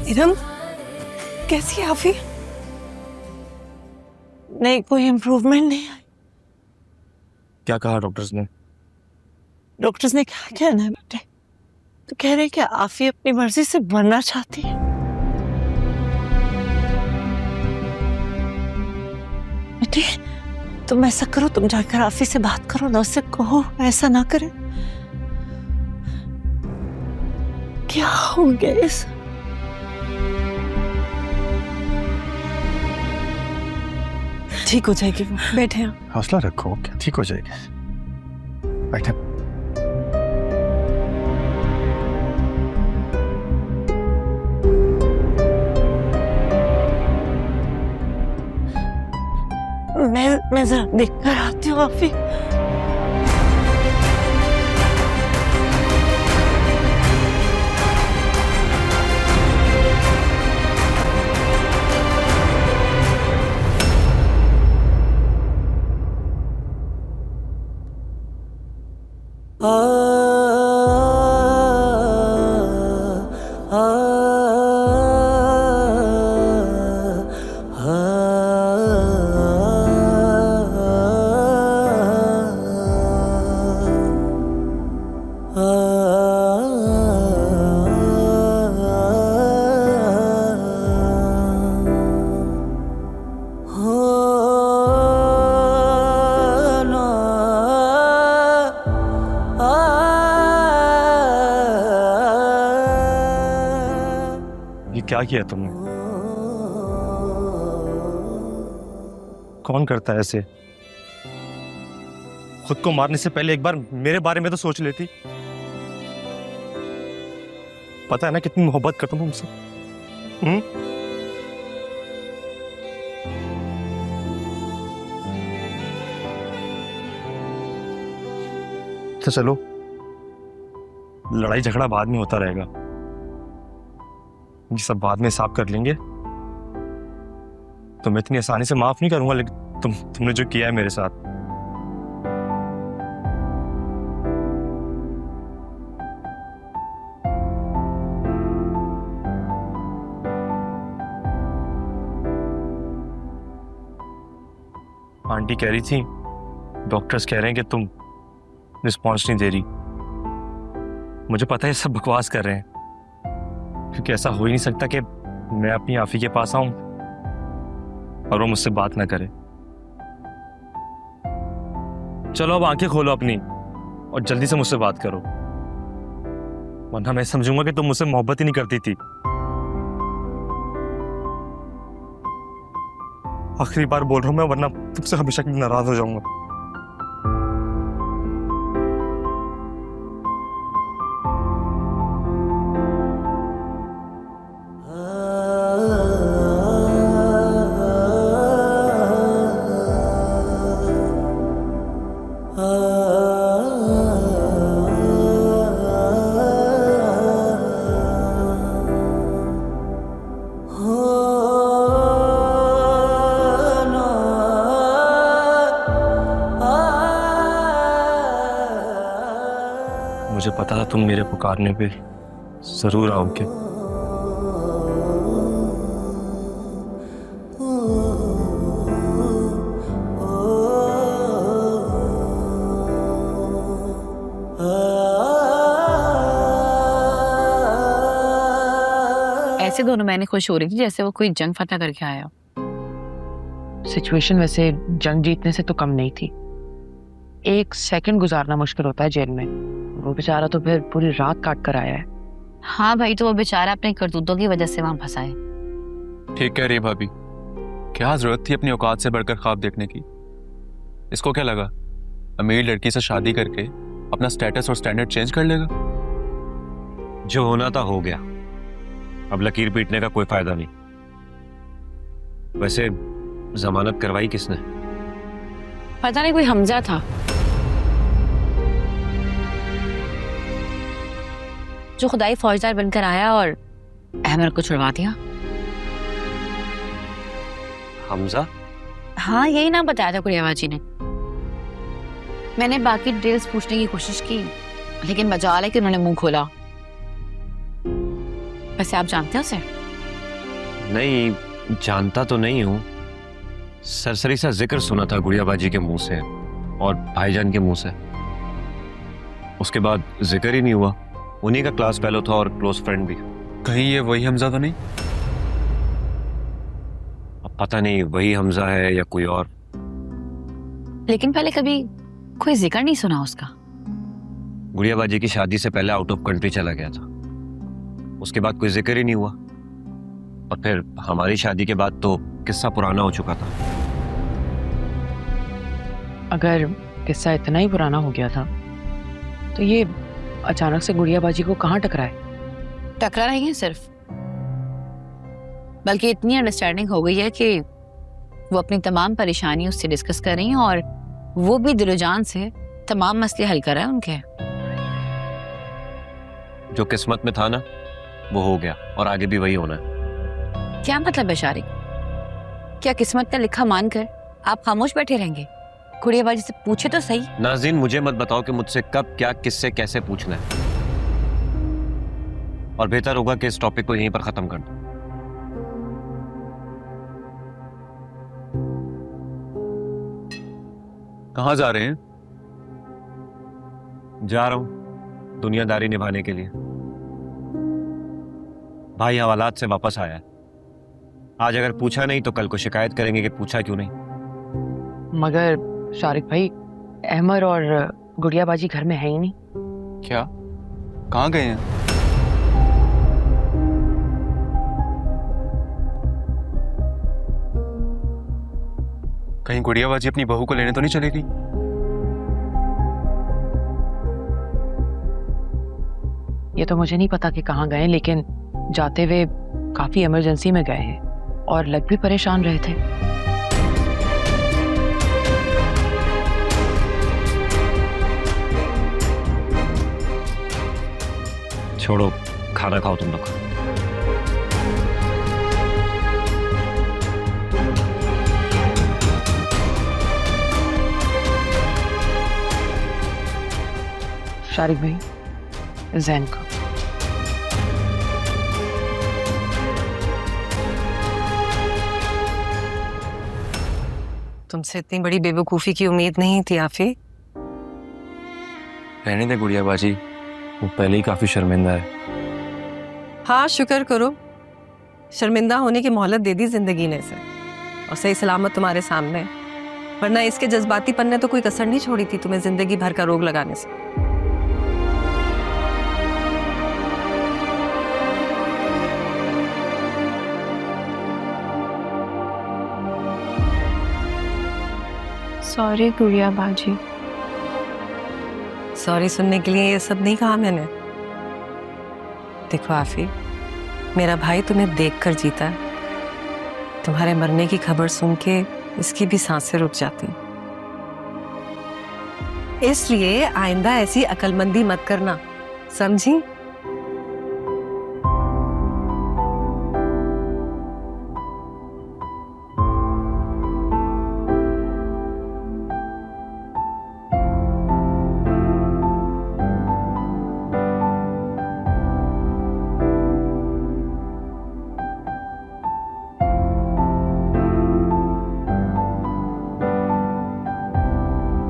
इरम, कैसी है आफी? नहीं, कोई इम्प्रूवमेंट नहीं आई। क्या कहा डॉक्टर्स ने? डॉक्टर्स ने क्या कहना है बेटे? तो कह रहे कि आफी अपनी मर्जी से मरना चाहती है। बेटे, तुम ऐसा करो, तुम जाकर आफी से बात करो ना, उससे कहो ऐसा ना करे। क्या हो गया इस? ठीक हो जाएगी वो, बैठे हैं। हौसला रखो, क्या ठीक हो जाएगी। बैठे। मैं जरा देख कर आती हूँ आफी। ये क्या किया तुमने? कौन करता है ऐसे? खुद को मारने से पहले एक बार मेरे बारे में तो सोच लेती। पता है ना कितनी मोहब्बत करता हूं तुमसे। तो चलो, लड़ाई झगड़ा बाद में होता रहेगा, ये सब बाद में साफ कर लेंगे। तो मैं इतनी आसानी से माफ नहीं करूंगा, लेकिन तुमने जो किया है मेरे साथ। आंटी कह रही थी, डॉक्टर्स कह रहे हैं कि तुम रिस्पॉन्स नहीं दे रही। मुझे पता है सब बकवास कर रहे हैं, क्योंकि ऐसा हो ही नहीं सकता कि मैं अपनी आफी के पास आऊं और वो मुझसे बात ना करे। चलो अब आंखें खोलो अपनी और जल्दी से मुझसे बात करो, वरना मैं समझूंगा कि तुम मुझसे मोहब्बत ही नहीं करती थी। आखिरी बार बोल रहा हूं मैं, वरना तुमसे हमेशा के लिए नाराज हो जाऊंगा। मुझे पता था तुम मेरे पुकारने पे जरूर आओगे। ऐसे दोनों मैंने खुश हो रही थी जैसे वो कोई जंग फतह करके आया। सिचुएशन वैसे जंग जीतने से तो कम नहीं थी। 1 सेकंड गुजारना मुश्किल होता है जेल में, वो बेचारा तो फिर पूरी रात काट कर आया है। हाँ भाई, तो वो बेचारा अपने करतूतों की वजह से वहां फंसा है। ठीक कह रही भाभी, क्या जरूरत थी अपनी औकात से बढ़कर ख्वाब देखने की। इसको क्या लगा अमीर लड़की से शादी करके अपना स्टेटस और स्टैंडर्ड चेंज कर लेगा? जो होना था हो गया, अब लकीर पीटने का कोई फायदा नहीं। वैसे जमानत करवाई किसने? पता नहीं, कोई हमजा था जो खुदाई फौजदार बनकर आया और अहमद को छुड़वा दिया। हमजा? हाँ, यही नाम बताया था कुरियावा जी ने। मैंने बाकी डिटेल्स पूछने की कोशिश की, लेकिन मजाल है कि उन्होंने मुंह खोला। वैसे आप जानते हो उसे? नहीं, जानता तो नहीं हूँ। सरसरी सा जिक्र सुना था गुड़िया बाजी के मुंह से और भाईजान के मुंह से। उसके बाद जिक्र ही नहीं हुआ। उन्हीं का क्लास फेलो था और क्लोज फ्रेंड भी। कहीं ये वही हमजा तो नहीं? अब पता नहीं वही हमजा है या कोई और। लेकिन पहले कभी कोई जिक्र नहीं सुना उसका। गुड़िया बाजी की शादी से पहले आउट ऑफ कंट्री चला गया था। उसके बाद कोई जिक्र ही नहीं हुआ। और फिर हमारी शादी के बाद तो किस्सा पुराना हो चुका था। अगर किस्सा इतना ही पुराना हो गया था तो ये अचानक से गुड़िया बाजी को कहाँ टकराए? टकरा नहीं है सिर्फ, बल्कि इतनी अंडरस्टैंडिंग हो गई है कि वो अपनी तमाम परेशानी उससे डिस्कस कर रही हैं और वो भी दिलोजान से तमाम मसले हल कर रहा है उनके। जो किस्मत में था ना वो हो गया और आगे भी वही होना है। क्या मतलब है शारिक? क्या किस्मत का लिखा मानकर आप खामोश बैठे रहेंगे? गुड़िया बाजी से पूछे तो सही। नाज़रीन, मुझे मत बताओ कि मुझसे कब क्या किससे कैसे पूछना है। और बेहतर होगा कि इस टॉपिक को यहीं पर खत्म कर दो। कहाँ जा रहे हैं? जा रहा हूं दुनियादारी निभाने के लिए। भाई हवालात से वापस आया है। आज अगर पूछा नहीं तो कल को शिकायत करेंगे कि पूछा क्यों नहीं। मगर शारिक भाई, अहमर और गुड़िया बाजी घर में है ही नहीं। क्या? कहाँ गए हैं? कहीं गुड़िया बाजी अपनी बहू को लेने तो नहीं चली गई? ये तो मुझे नहीं पता कि कहाँ गए, लेकिन जाते हुए काफी इमरजेंसी में गए हैं और लग भी परेशान रहे थे। छोड़ो, खाना खाओ तुम लोग। शारिक भाई, जैन को तुमसे इतनी बड़ी बेवकूफी की उम्मीद नहीं थी आफी। रहने दे गुड़िया बाजी, वो पहले ही काफी शर्मिंदा है। हाँ, शुक्र करो शर्मिंदा होने की मोहलत दे दी जिंदगी ने इसे, और सही सलामत तुम्हारे सामने है। वरना इसके जज्बातीपन ने तो कोई कसर नहीं छोड़ी थी तुम्हें जिंदगी भर का रोग लगाने से। सॉरी गुड़िया बाजी। सॉरी सुनने के लिए ये सब नहीं कहा मैंने। देखो आफी, मेरा भाई तुम्हें देखकर जीता है। तुम्हारे मरने की खबर सुन के इसकी भी सांसें रुक जाती। इसलिए आइंदा ऐसी अकलमंदी मत करना, समझी?